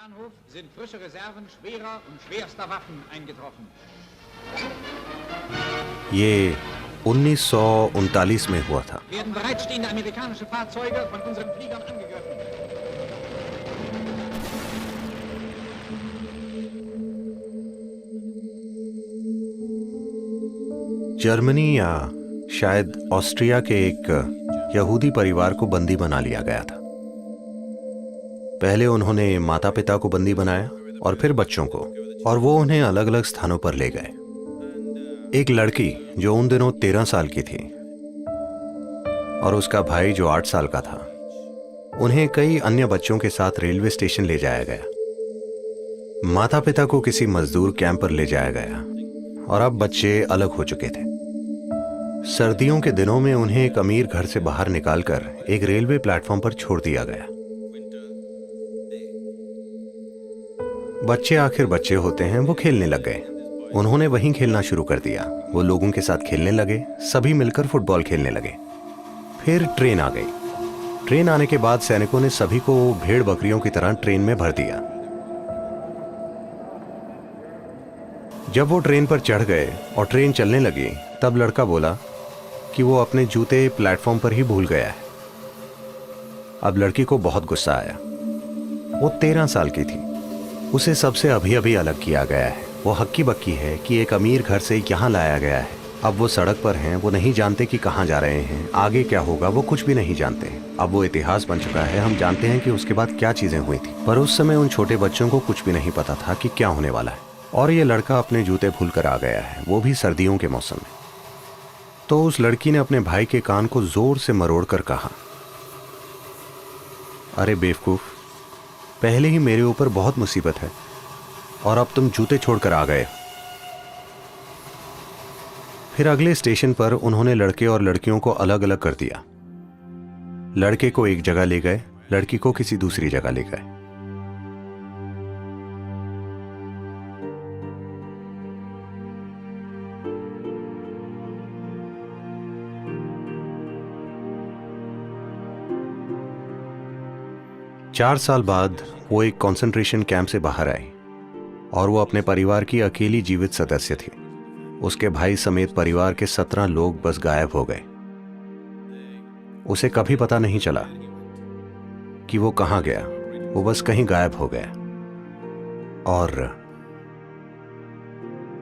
Bahnhof sind frische Reserven schwerer und schwerster Waffen eingetroffen. ये 1939 में हुआ था। Werden bereitstehende amerikanische Fahrzeuge von unseren Fliegern angegriffen. Germany या शायद ऑस्ट्रिया के एक यहूदी परिवार को बंदी बना लिया गया था। पहले उन्होंने माता पिता को बंदी बनाया और फिर बच्चों को, और वो उन्हें अलग अलग स्थानों पर ले गए। एक लड़की जो उन दिनों 13 साल की थी और उसका भाई जो 8 साल का था, उन्हें कई अन्य बच्चों के साथ रेलवे स्टेशन ले जाया गया। माता पिता को किसी मजदूर कैंप पर ले जाया गया और अब बच्चे अलग हो चुके थे। सर्दियों के दिनों में उन्हें एक अमीर घर से बाहर निकालकर एक रेलवे प्लेटफॉर्म पर छोड़ दिया गया। बच्चे आखिर बच्चे होते हैं, वो खेलने लग गए। उन्होंने वहीं खेलना शुरू कर दिया। वो लोगों के साथ खेलने लगे, सभी मिलकर फुटबॉल खेलने लगे। फिर ट्रेन आ गई। ट्रेन आने के बाद सैनिकों ने सभी को भेड़ बकरियों की तरह ट्रेन में भर दिया। जब वो ट्रेन पर चढ़ गए और ट्रेन चलने लगी, तब लड़का बोला कि वो अपने जूते प्लेटफॉर्म पर ही भूल गया है। अब लड़की को बहुत गुस्सा आया। वो 13 साल की थी। उसे सबसे अभी अभी अलग किया गया है। वो हक्की बक्की है कि एक अमीर घर से यहाँ लाया गया है। अब वो सड़क पर हैं, वो नहीं जानते कि कहाँ जा रहे हैं, आगे क्या होगा, वो कुछ भी नहीं जानते। अब वो इतिहास बन चुका है। हम जानते हैं कि उसके बाद क्या चीजें हुई थी, पर उस समय उन छोटे बच्चों को कुछ भी नहीं पता था कि क्या होने वाला है। और ये लड़का अपने जूते भूल कर आ गया है, वो भी सर्दियों के मौसम में। तो उस लड़की ने अपने भाई के कान को जोर से मरोड़ कर कहा, अरे बेवकूफ, पहले ही मेरे ऊपर बहुत मुसीबत है और अब तुम जूते छोड़कर आ गए। फिर अगले स्टेशन पर उन्होंने लड़के और लड़कियों को अलग अलग कर दिया। लड़के को एक जगह ले गए, लड़की को किसी दूसरी जगह ले गए। चार साल बाद वो एक कंसंट्रेशन कैंप से बाहर आई और वो अपने परिवार की अकेली जीवित सदस्य थी। उसके भाई समेत परिवार के 17 लोग बस गायब हो गए। उसे कभी पता नहीं चला कि वो कहां गया। वो बस कहीं गायब हो गया और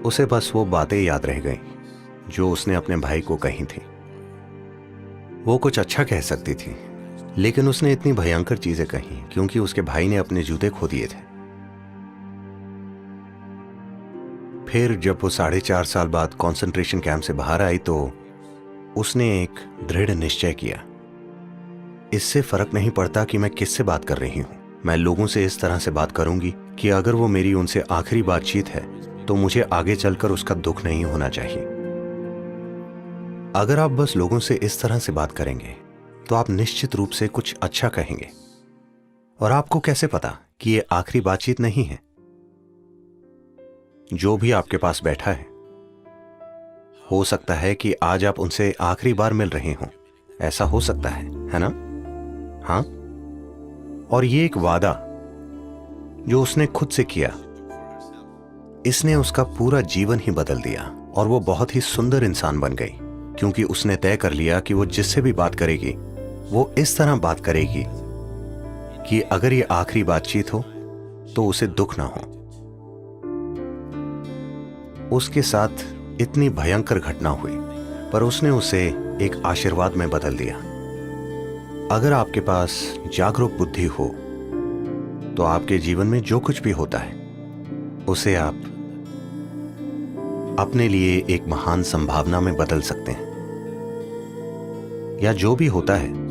उसे बस वो बातें याद रह गईं जो उसने अपने भाई को कही थी। वो कुछ अच्छा कह सकती थी, लेकिन उसने इतनी भयंकर चीजें कही क्योंकि उसके भाई ने अपने जूते खो दिए थे। फिर जब वो 4.5 साल बाद कंसंट्रेशन कैंप से बाहर आई तो उसने एक दृढ़ निश्चय किया, इससे फर्क नहीं पड़ता कि मैं किससे बात कर रही हूं, मैं लोगों से इस तरह से बात करूंगी कि अगर वो मेरी उनसे आखिरी बातचीत है तो मुझे आगे चलकर उसका दुख नहीं होना चाहिए। अगर आप बस लोगों से इस तरह से बात करेंगे तो आप निश्चित रूप से कुछ अच्छा कहेंगे। और आपको कैसे पता कि ये आखिरी बातचीत नहीं है? जो भी आपके पास बैठा है, हो सकता है कि आज आप उनसे आखिरी बार मिल रहे हों। ऐसा हो सकता है ना? हाँ। और ये एक वादा जो उसने खुद से किया, इसने उसका पूरा जीवन ही बदल दिया और वो बहुत ही सुंदर इंसान बन गई, क्योंकि उसने तय कर लिया कि वो जिससे भी बात करेगी वो इस तरह बात करेगी कि अगर ये आखिरी बातचीत हो तो उसे दुख ना हो। उसके साथ इतनी भयंकर घटना हुई, पर उसने उसे एक आशीर्वाद में बदल दिया। अगर आपके पास जागरूक बुद्धि हो तो आपके जीवन में जो कुछ भी होता है उसे आप अपने लिए एक महान संभावना में बदल सकते हैं, या जो भी होता है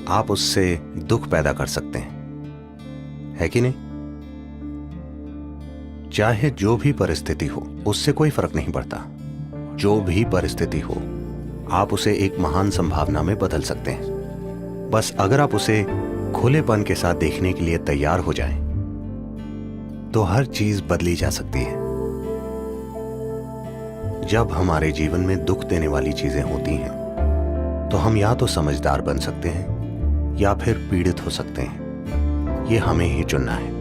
आप उससे दुख पैदा कर सकते हैं, है कि नहीं? चाहे जो भी परिस्थिति हो, उससे कोई फर्क नहीं पड़ता। जो भी परिस्थिति हो, आप उसे एक महान संभावना में बदल सकते हैं। बस अगर आप उसे खुलेपन के साथ देखने के लिए तैयार हो जाएं, तो हर चीज बदली जा सकती है। जब हमारे जीवन में दुख देने वाली चीजें होती हैं, तो हम या तो समझदार बन सकते हैं या फिर पीड़ित हो सकते हैं। ये हमें ही चुनना है।